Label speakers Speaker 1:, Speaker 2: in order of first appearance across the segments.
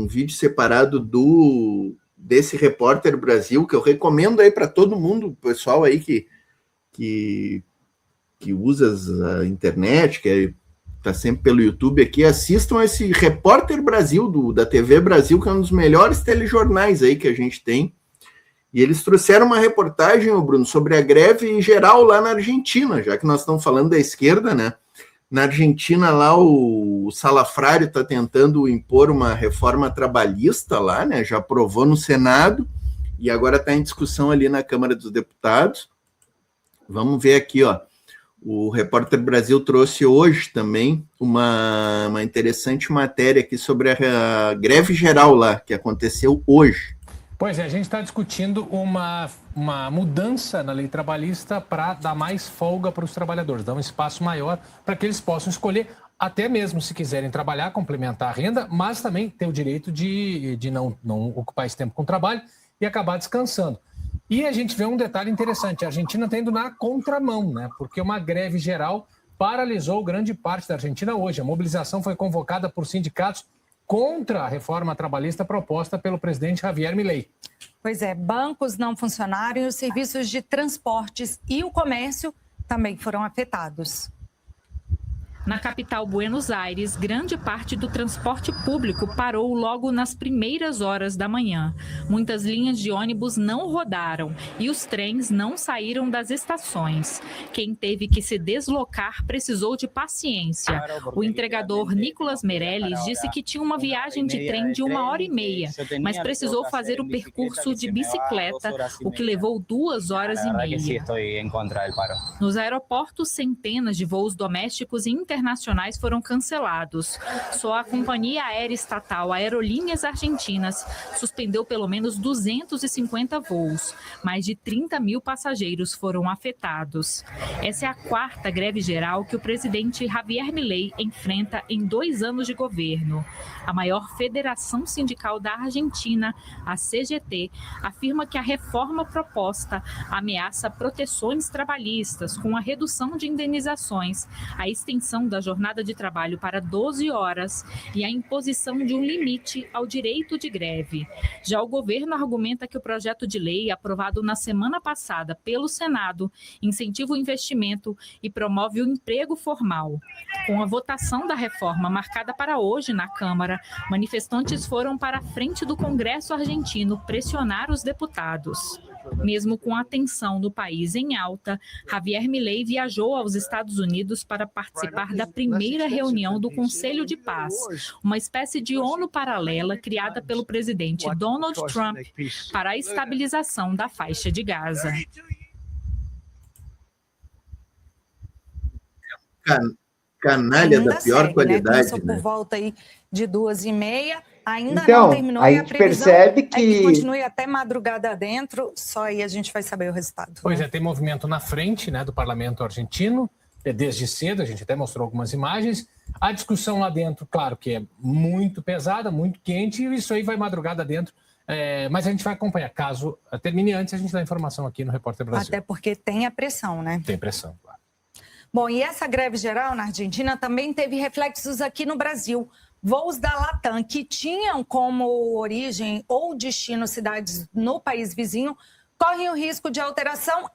Speaker 1: um vídeo separado desse Repórter Brasil, que eu recomendo aí para todo mundo, o pessoal aí que usa a internet, que está sempre pelo YouTube aqui, assistam esse Repórter Brasil, da TV Brasil, que é um dos melhores telejornais aí que a gente tem. E eles trouxeram uma reportagem, Bruno, sobre a greve geral lá na Argentina, já que nós estamos falando da esquerda, né? Na Argentina, lá, o Salafrário está tentando impor uma reforma trabalhista lá, né? Já aprovou no Senado e agora está em discussão ali na Câmara dos Deputados. Vamos ver aqui, ó. O Repórter Brasil trouxe hoje também uma interessante matéria aqui sobre a greve geral lá, que aconteceu hoje.
Speaker 2: Pois é, a gente está discutindo uma mudança na lei trabalhista para dar mais folga para os trabalhadores, dar um espaço maior para que eles possam escolher, até mesmo se quiserem trabalhar, complementar a renda, mas também ter o direito de não ocupar esse tempo com trabalho e acabar descansando. E a gente vê um detalhe interessante, a Argentina está indo na contramão, né? Porque uma greve geral paralisou grande parte da Argentina hoje. A mobilização foi convocada por sindicatos contra a reforma trabalhista proposta pelo presidente Javier Milei.
Speaker 3: Pois é, bancos não funcionaram, os serviços de transportes e o comércio também foram afetados.
Speaker 4: Na capital Buenos Aires, grande parte do transporte público parou logo nas primeiras horas da manhã. Muitas linhas de ônibus não rodaram e os trens não saíram das estações. Quem teve que se deslocar precisou de paciência. O entregador Nicolas Meirelles disse que tinha uma viagem de trem de 1h30, mas precisou fazer o percurso de bicicleta, o que levou 2h30. Nos aeroportos, centenas de voos domésticos e internacionais foram cancelados. Só a companhia aérea estatal Aerolíneas Argentinas suspendeu pelo menos 250 voos. Mais de 30 mil passageiros foram afetados. Essa é a quarta greve geral que o presidente Javier Milei enfrenta em 2 anos de governo. A maior federação sindical da Argentina, a CGT, afirma que a reforma proposta ameaça proteções trabalhistas com a redução de indenizações, a extensão da jornada de trabalho para 12 horas e a imposição de um limite ao direito de greve. Já o governo argumenta que o projeto de lei, aprovado na semana passada pelo Senado, incentiva o investimento e promove o emprego formal. Com a votação da reforma marcada para hoje na Câmara, manifestantes foram para a frente do Congresso argentino pressionar os deputados. Mesmo com a tensão no país em alta, Javier Milei viajou aos Estados Unidos para participar da primeira reunião do Conselho de Paz, uma espécie de ONU paralela criada pelo presidente Donald Trump para a estabilização da faixa de Gaza.
Speaker 1: Canalha da pior qualidade,
Speaker 3: Começou
Speaker 1: né?
Speaker 3: por volta aí de 2h30, ainda
Speaker 5: Então,
Speaker 3: não terminou.
Speaker 5: a
Speaker 3: E a
Speaker 5: gente
Speaker 3: previsão
Speaker 5: percebe
Speaker 3: é
Speaker 5: que
Speaker 3: continue até madrugada dentro, só aí a gente vai saber o resultado.
Speaker 2: Pois é, tem movimento na frente, né, do parlamento argentino, desde cedo, a gente até mostrou algumas imagens. A discussão lá dentro, claro que é muito pesada, muito quente, e isso aí vai madrugada dentro. Mas a gente vai acompanhar. Caso termine antes, a gente dá informação aqui no Repórter Brasil.
Speaker 3: Até porque tem a pressão, né?
Speaker 2: Tem pressão, claro.
Speaker 3: Bom, e essa greve geral na Argentina também teve reflexos aqui no Brasil. Voos da Latam, que tinham como origem ou destino cidades no país vizinho, correm o risco de alteração.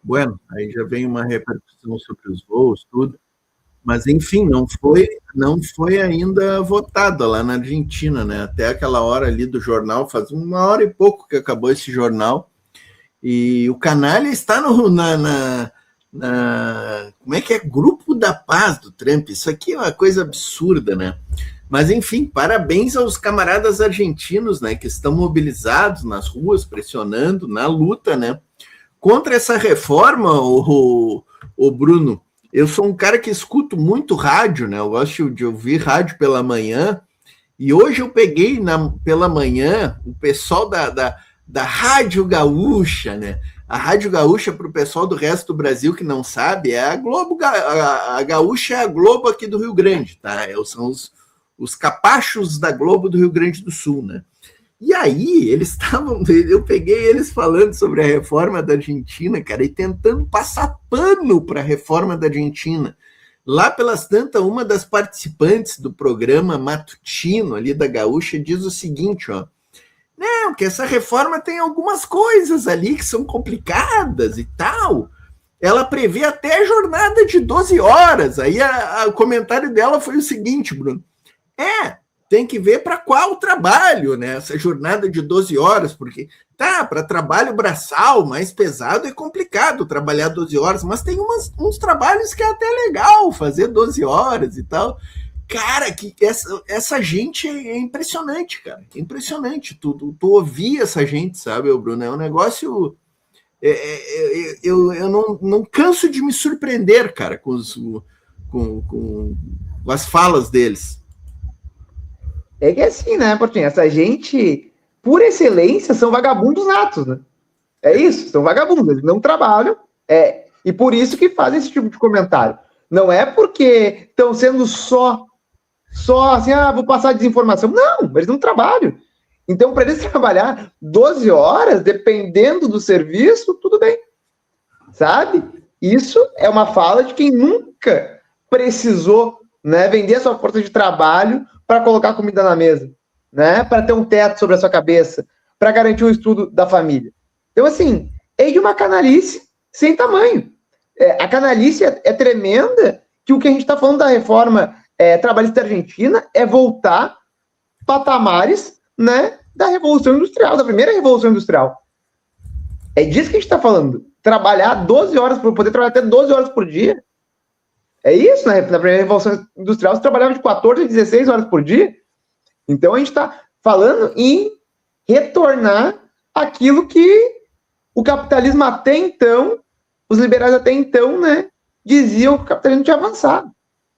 Speaker 1: Bueno, aí já vem uma repercussão sobre os voos, tudo. Mas, enfim, não foi ainda votada lá na Argentina, né? Até aquela hora ali do jornal, faz 1h e pouco que acabou esse jornal, e o canalha está como é que é? Grupo da Paz do Trump. Isso aqui é uma coisa absurda, né? Mas, enfim, parabéns aos camaradas argentinos, né, que estão mobilizados nas ruas, pressionando, na luta, né, contra essa reforma, o Bruno. Eu sou um cara que escuto muito rádio, né? Eu gosto de ouvir rádio pela manhã, e hoje eu peguei pela manhã o pessoal da Rádio Gaúcha, né? A Rádio Gaúcha, para o pessoal do resto do Brasil que não sabe, é a Globo, a Gaúcha é a Globo aqui do Rio Grande, tá? São os capachos da Globo do Rio Grande do Sul, né? E aí, eu peguei eles falando sobre a reforma da Argentina, cara, e tentando passar pano para a reforma da Argentina. Lá pelas tantas, uma das participantes do programa matutino ali da Gaúcha diz o seguinte, ó, não, que essa reforma tem algumas coisas ali que são complicadas e tal. Ela prevê até jornada de 12 horas. Aí o comentário dela foi o seguinte, Bruno. Tem que ver para qual trabalho, né? Essa jornada de 12 horas, porque para trabalho braçal, mais pesado, é complicado trabalhar 12 horas, mas tem uns trabalhos que é até legal fazer 12 horas e tal. Cara, que essa gente é impressionante, cara. Impressionante. Tu ouvir essa gente, sabe, Bruno? É um negócio... eu não canso de me surpreender, cara, com as falas deles.
Speaker 5: É que é assim, né, Portinho? Essa gente, por excelência, são vagabundos natos, né? É isso, são vagabundos, eles não trabalham, e por isso que fazem esse tipo de comentário. Não é porque estão sendo só assim, vou passar desinformação. Não, eles não trabalham. Então, para eles trabalhar 12 horas, dependendo do serviço, tudo bem. Sabe? Isso é uma fala de quem nunca precisou, né, vender a sua força de trabalho para colocar comida na mesa, né, para ter um teto sobre a sua cabeça, para garantir o estudo da família. Então, assim, é de uma canalice sem tamanho. A canalice é tremenda, que o que a gente está falando da reforma trabalhista argentina é voltar patamares, né, da Revolução Industrial, da primeira Revolução Industrial. É disso que a gente está falando. Trabalhar 12 horas, poder trabalhar até 12 horas por dia. É isso, né? Na primeira Revolução Industrial, você trabalhava de 14 a 16 horas por dia. Então, a gente está falando em retornar aquilo que o capitalismo até então, os liberais até então, né, diziam que o capitalismo tinha avançado.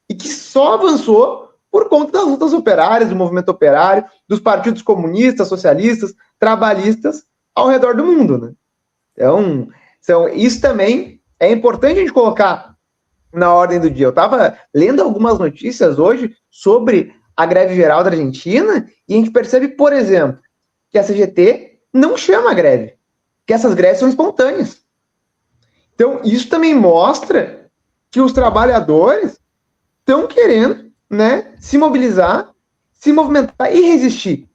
Speaker 5: E que só avançou por conta das lutas operárias, do movimento operário, dos partidos comunistas, socialistas, trabalhistas ao redor do mundo, né? Então, isso também é importante a gente colocar na ordem do dia. Eu estava lendo algumas notícias hoje sobre a greve geral da Argentina e a gente percebe, por exemplo, que a CGT não chama a greve, que essas greves são espontâneas. Então, isso também mostra que os trabalhadores estão querendo, né, se mobilizar, se movimentar e resistir.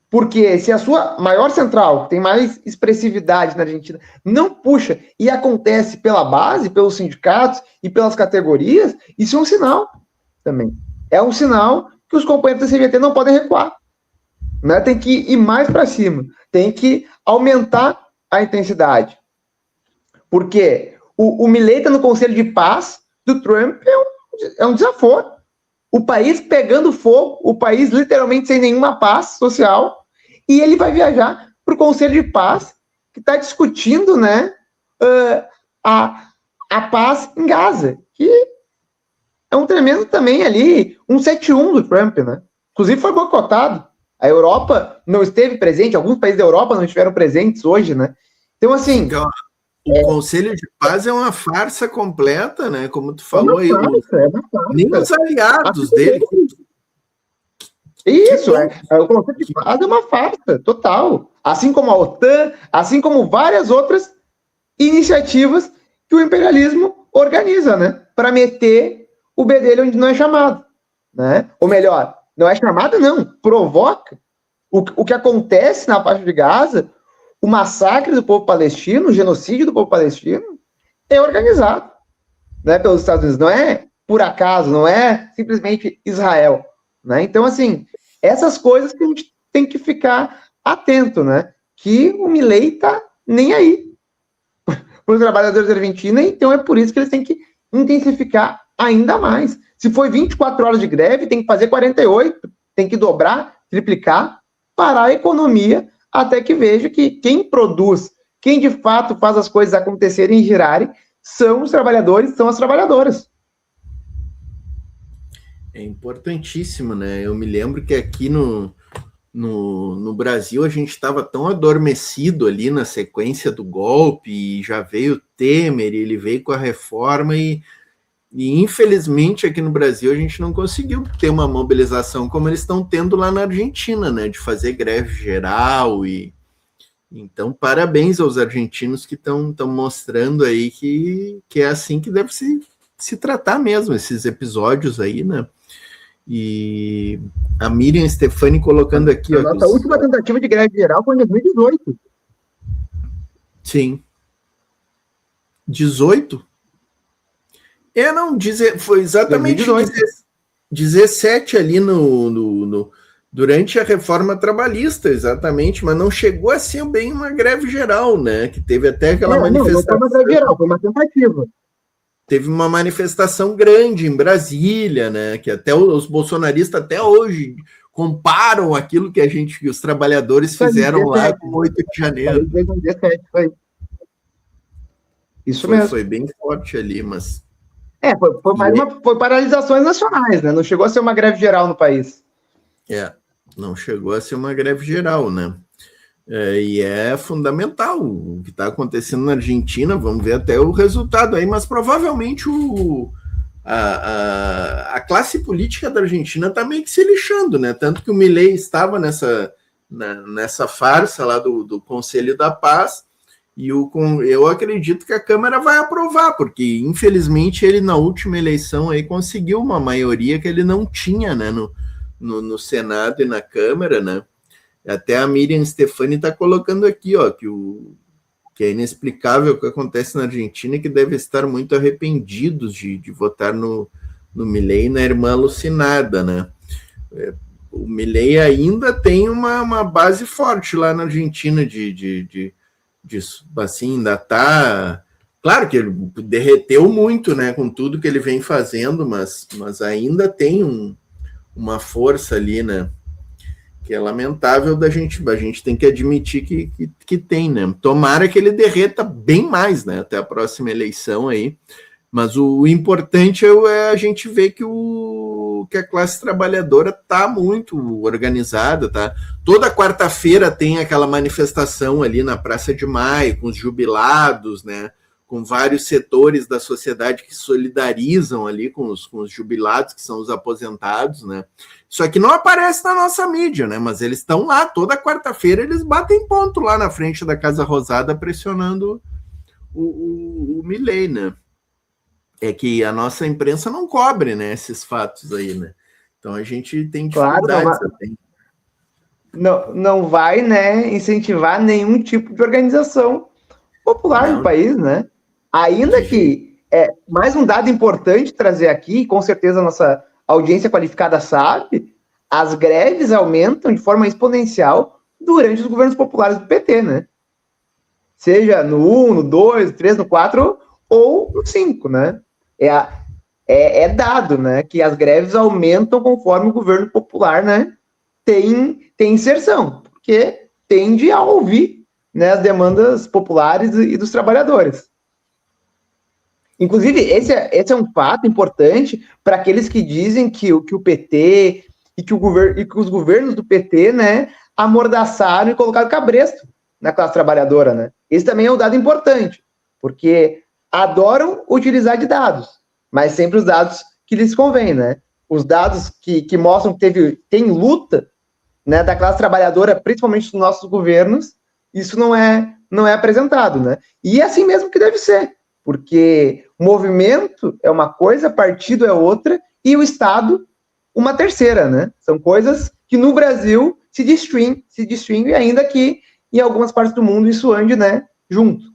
Speaker 5: Porque se a sua maior central, que tem mais expressividade na Argentina, não puxa e acontece pela base, pelos sindicatos e pelas categorias, isso é um sinal também. É um sinal que os companheiros da CGT não podem recuar. Né? Tem que ir mais para cima. Tem que aumentar a intensidade. Porque o Milei está no Conselho de Paz do Trump é um desaforo. O país pegando fogo, o país literalmente sem nenhuma paz social, e ele vai viajar para o Conselho de Paz, que está discutindo, né, a paz em Gaza, que é um tremendo também ali, 171 do Trump, né? Inclusive foi boicotado. A Europa não esteve presente, alguns países da Europa não estiveram presentes hoje, né? Então, assim...
Speaker 1: O Conselho de Paz é uma farsa completa, né? Como tu falou aí. Nem os aliados dele.
Speaker 5: Isso, o Conselho de Paz é uma farsa total. Assim como a OTAN, assim como várias outras iniciativas que o imperialismo organiza, né? Para meter o bedelho onde não é chamado. Né? Ou melhor, não é chamado, não, provoca. O que acontece na faixa de Gaza, o massacre do povo palestino, o genocídio do povo palestino, é organizado, né, pelos Estados Unidos. Não é por acaso, não é simplesmente Israel. Né? Então, assim, essas coisas que a gente tem que ficar atento, né? Que o Milei tá nem aí para os trabalhadores da Argentina, então é por isso que eles têm que intensificar ainda mais. Se foi 24 horas de greve, tem que fazer 48, tem que dobrar, triplicar, parar a economia até que veja que quem produz, quem de fato faz as coisas acontecerem e girarem, são os trabalhadores, são as trabalhadoras.
Speaker 1: É importantíssimo, né? Eu me lembro que aqui no Brasil a gente estava tão adormecido ali na sequência do golpe, e já veio o Temer, ele veio com a reforma e infelizmente aqui no Brasil a gente não conseguiu ter uma mobilização como eles estão tendo lá na Argentina, né, de fazer greve geral. E então parabéns aos argentinos que estão mostrando aí que é assim que deve se se tratar mesmo esses episódios aí, né? E a Miriam Stefani colocando aqui...
Speaker 5: A nossa última tentativa de greve geral foi em 2018.
Speaker 1: Sim. 18? Não, foi exatamente 17 ali durante a reforma trabalhista, exatamente, mas não chegou a ser bem uma greve geral, né? Que teve até aquela manifestação.
Speaker 5: Não foi uma greve geral, foi uma tentativa.
Speaker 1: Teve uma manifestação grande em Brasília, né? Que até os bolsonaristas até hoje comparam aquilo que os trabalhadores fizeram lá com 8 de janeiro.
Speaker 5: Isso mesmo.
Speaker 1: Foi bem forte ali, mas...
Speaker 5: Foi paralisações nacionais, né? Não chegou a ser uma greve geral no país.
Speaker 1: Não chegou a ser uma greve geral, né? E é fundamental o que está acontecendo na Argentina, vamos ver até o resultado aí, mas provavelmente a classe política da Argentina está meio que se lixando, né? Tanto que o Milei estava nessa farsa lá do Conselho da Paz, e eu acredito que a Câmara vai aprovar, porque infelizmente ele na última eleição aí conseguiu uma maioria que ele não tinha, né, no Senado e na Câmara, né? Até a Miriam Stefani está colocando aqui, ó, que é inexplicável o que acontece na Argentina e que deve estar muito arrependidos de votar no Milei e na irmã alucinada, né? O Milei ainda tem uma base forte lá na Argentina disso, assim, ainda tá... Claro que ele derreteu muito, né, com tudo que ele vem fazendo, mas ainda tem uma força ali, né, que é lamentável a gente tem que admitir que tem, né? Tomara que ele derreta bem mais, né, até a próxima eleição aí, mas o importante é a gente ver que a classe trabalhadora está muito organizada, tá? Toda quarta-feira tem aquela manifestação ali na Praça de Maio, com os jubilados, né? Com vários setores da sociedade que solidarizam ali com os jubilados, que são os aposentados, né? Isso aqui não aparece na nossa mídia, né? Mas eles estão lá, toda quarta-feira eles batem ponto lá na frente da Casa Rosada pressionando o Milei, né? É que a nossa imprensa não cobre, né, esses fatos aí, né? Então a gente tem dificuldades.
Speaker 5: Não vai, né, incentivar nenhum tipo de organização popular no país, né? Ainda que mais um dado importante trazer aqui, com certeza a nossa audiência qualificada sabe, as greves aumentam de forma exponencial durante os governos populares do PT, né? Seja no 1, no 2, no 3, no 4 ou no 5, né? É dado, né, que as greves aumentam conforme o governo popular, né, tem inserção, porque tende a ouvir, né, as demandas populares e dos trabalhadores. Inclusive, esse é um fato importante para aqueles que dizem que o PT e que os governos do PT, né, amordaçaram e colocaram cabresto na classe trabalhadora, né? Esse também é um dado importante, porque adoram utilizar de dados, mas sempre os dados que lhes convêm, né? Os dados que mostram que tem luta, né, da classe trabalhadora, principalmente dos nossos governos, isso não é apresentado, né? E é assim mesmo que deve ser, porque movimento é uma coisa, partido é outra, e o Estado uma terceira, né? São coisas que no Brasil se distinguem, ainda que em algumas partes do mundo isso ande, né, junto.